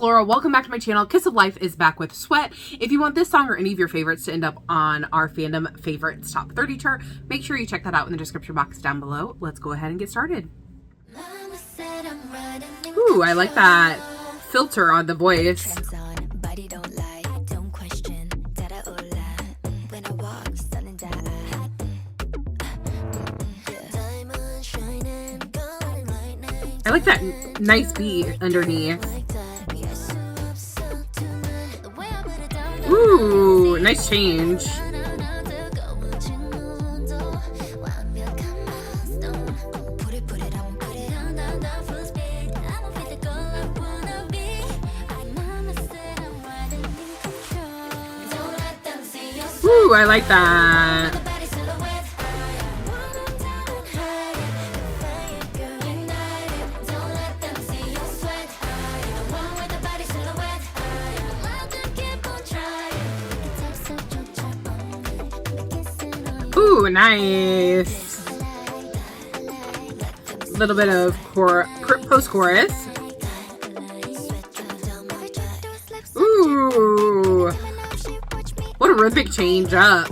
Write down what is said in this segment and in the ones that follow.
Laura. Welcome back to my channel. Kiss of Life is back with Sweat. If you want this song or any of your favorites to end up on our Fandom Favorites Top 30 chart, make sure you check that out in the description box down below. Let's go ahead and get started. Ooh, I like that filter on the voice. I like that nice beat underneath. Ooh, nice change. Ooh, I like that. Ooh, nice. Little bit of post-chorus. Ooh, what a rhythmic change up.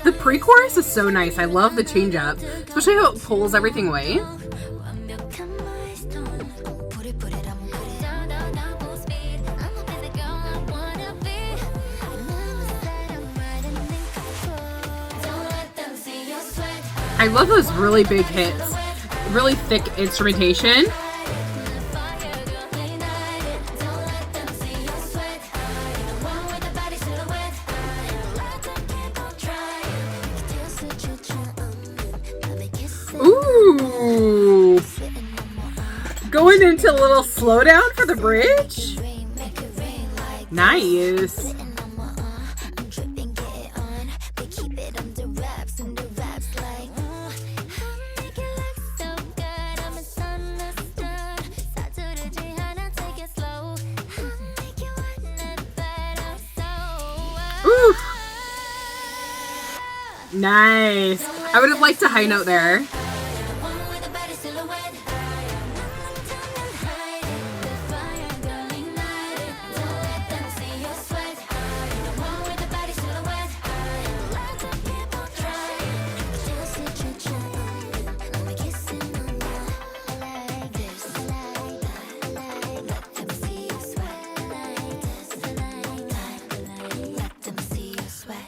The pre-chorus is so nice. I love the change up, especially how it pulls everything away. I love those really big hits, really thick instrumentation. Ooh, going into a little slowdown for the bridge. Nice. Ooh, nice. I would have liked a high note there.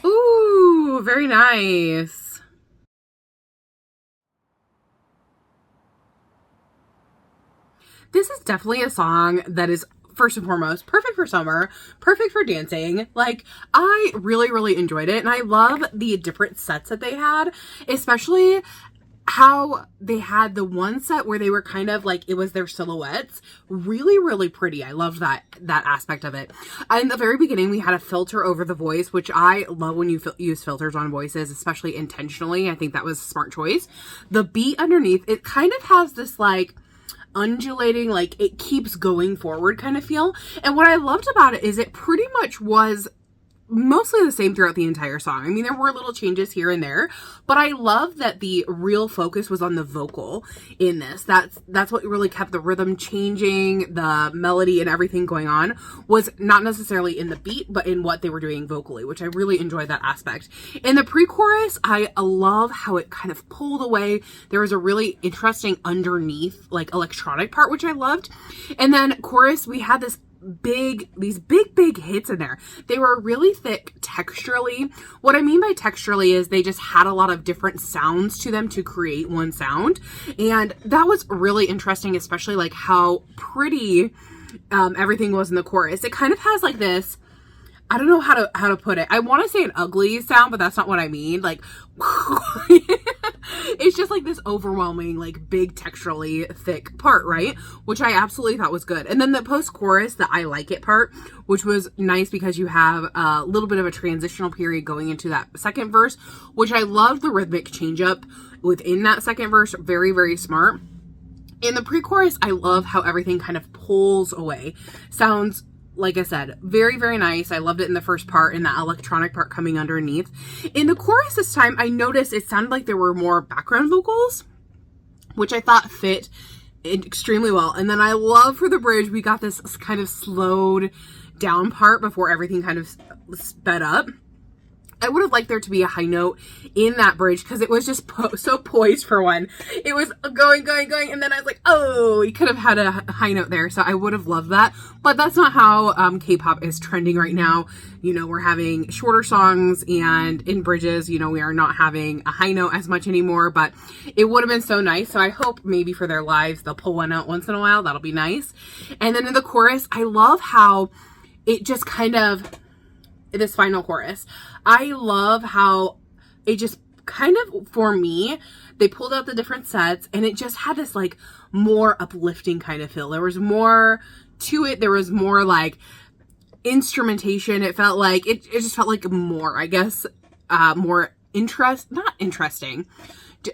Ooh, very nice. This is definitely a song that is, first and foremost, perfect for summer, perfect for dancing. Like, I really enjoyed it, and I love the different sets that they had, especially how they had the one set where they were kind of like, it was their silhouettes. Really pretty. I loved that aspect of it. In the very beginning, we had a filter over the voice, which I love when you use filters on voices, especially intentionally. I think that was a smart choice. The beat underneath, it kind of has this like undulating, like it keeps going forward kind of feel. And what I loved about it is it pretty much was mostly the same throughout the entire song. I mean, there were little changes here and there, but I love that the real focus was on the vocal in this. That's what really kept the rhythm changing, the melody and everything going on was not necessarily in the beat, but in what they were doing vocally, which I really enjoyed that aspect. In the pre-chorus, I love how it kind of pulled away. There was a really interesting underneath, like electronic part, which I loved. And then chorus, we had these big hits in there. They were really thick texturally. What I mean by texturally is they just had a lot of different sounds to them to create one sound, and that was really interesting, especially like how pretty everything was in the chorus. It kind of has like this, I don't know how to put it. I want to say an ugly sound, but that's not what I mean. Like, it's just like this overwhelming, like big texturally thick part, right? Which I absolutely thought was good. And then the post-chorus, the I like it part, which was nice because you have a little bit of a transitional period going into that second verse, which I loved the rhythmic change up within that second verse. Very smart. In the pre-chorus, I love how everything kind of pulls away. Sounds like I said, very, very nice. I loved it in the first part and that electronic part coming underneath. In the chorus this time, I noticed it sounded like there were more background vocals, which I thought fit extremely well. And then I love for the bridge, we got this kind of slowed down part before everything kind of sped up. I would have liked there to be a high note in that bridge because it was just so poised for one. It was going, and then I was like, oh, you could have had a high note there. So I would have loved that. But that's not how K-pop is trending right now. You know, we're having shorter songs, and in bridges, you know, we are not having a high note as much anymore. But it would have been so nice. So I hope maybe for their lives, they'll pull one out once in a while. That'll be nice. And then in the chorus, I love how it just kind of, this final chorus, I love how it just kind of, for me, they pulled out the different sets and it just had this like more uplifting kind of feel. There was more to it. There was more like instrumentation. It felt like, it just felt like more, I guess, more not interesting.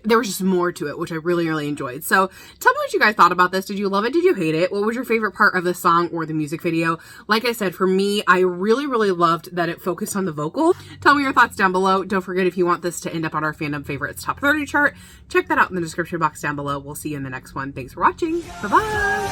There was just more to it, which I really, really enjoyed. So tell me what you guys thought about this. Did you love it? Did you hate it? What was your favorite part of the song or the music video? Like I said, for me, I really, really loved that it focused on the vocal. Tell me your thoughts down below. Don't forget, if you want this to end up on our Fandom Favorites Top 30 chart, check that out in the description box down below. We'll see you in the next one. Thanks for watching. Bye-bye.